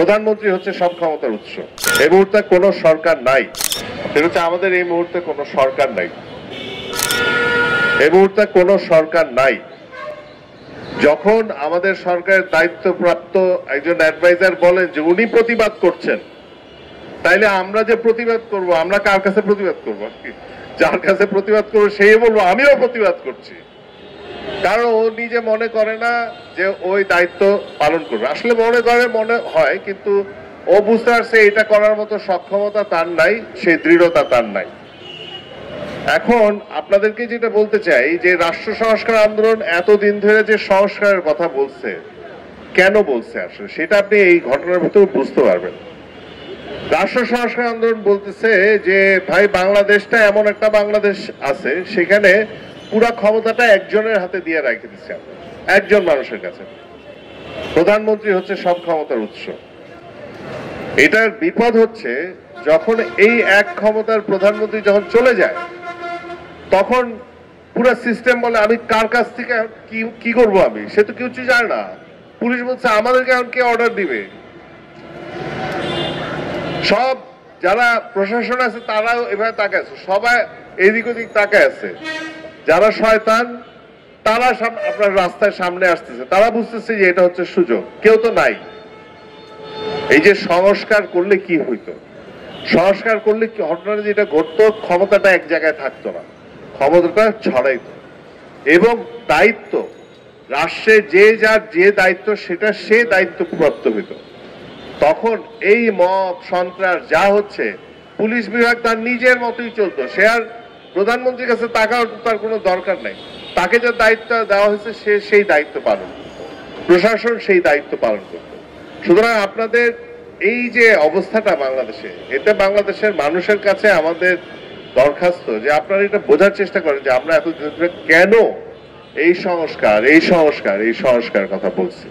প্রধানমন্ত্রী হচ্ছে সব ক্ষমতার উৎস। এই মুহূর্তে কোনো সরকার নাই, সেটা হচ্ছে আমাদের এই মুহূর্তে কোনো সরকার নাই, এই মুহূর্তে কোনো সরকার নাই। যখন আমাদের সরকারের দায়িত্বপ্রাপ্ত একজন অ্যাডভাইজার বলেন যে উনি প্রতিবাদ করছেন, তাইলে আমরা যে প্রতিবাদ করব, আমরা কার কাছে প্রতিবাদ করবো? যার কাছে প্রতিবাদ করবো সেই বলবো আমিও প্রতিবাদ করছি, কারণ ও নিজে মনে করে না যে ওই দায়িত্ব পালন করবে। আসলে মনে হয়, কিন্তু ও বুঝতে পারছে এটা করার মতো সক্ষমতা তার নাই, সেই দৃঢ়তা তার নাই। এখন আপনাদেরকে যেটা বলতে চাই যে রাষ্ট্র সংস্কার আন্দোলন এতদিন ধরে যে সংস্কারের কথা বলছে, কেন বলছে আসলে সেটা আপনি এই ঘটনার ভিতরে বুঝতে পারবেন। রাষ্ট্র সংস্কার আন্দোলন বলতেছে যে ভাই, বাংলাদেশটা এমন একটা বাংলাদেশ আছে সেখানে পুরা ক্ষমতাটা একজনের হাতে দিয়ে রেখে দিচ্ছে, একজন মানুষের কাছে। প্রধানমন্ত্রী হচ্ছে সব ক্ষমতার উৎস। এটার বিপদ হচ্ছে যখন এই এক ক্ষমতার প্রধানমন্ত্রী যখন চলে যায়, তখন পুরো সিস্টেম বলে আমি কার কাছ থেকে কি করব, আমি সে তো কিছু জানে না। পুলিশ বলছে আমাদেরকে এখন কে অর্ডার দিবে। সব যারা প্রশাসন আছে তারাও এভাবে তাকায় আছে, সবাই এদিক ওদিক তাকায় আছে। যারা শয়তান তারা আপনার রাস্তায় সামনে আসতেছে, তারা বুঝতেছে যে এটা হচ্ছে সুযোগ। কেউ তো নাই। এই যে সংস্কার করলে কি হইতো, সংস্কার করলে কি ঘটনা যেটা ঘটতো, ক্ষমতাটা এক জায়গায় থাকতো না, ক্ষমতাটা ছড়াইতো। এবং দায়িত্ব রাষ্ট্রে যার যে দায়িত্ব সেটা সে দায়িত্ব প্রাপ্ত হইত। তখন এই মব সন্ত্রাস যা হচ্ছে, পুলিশ বিভাগ তার নিজের মতোই চলতো। সে আর প্রধানমন্ত্রীর কাছে তাকার তার কোনো দরকার নাই। তাকে যে দায়িত্ব দেওয়া হয়েছে সে সেই দায়িত্ব পালন করত, প্রশাসন সেই দায়িত্ব পালন করত। সুতরাং আপনাদের এই যে অবস্থাটা বাংলাদেশে, এতে বাংলাদেশের মানুষের কাছে আমাদের দরখাস্ত যে আপনারা এটা বোঝার চেষ্টা করেন যে আমরা এতদিন ধরে কেন এই সংস্কার কথা বলছি।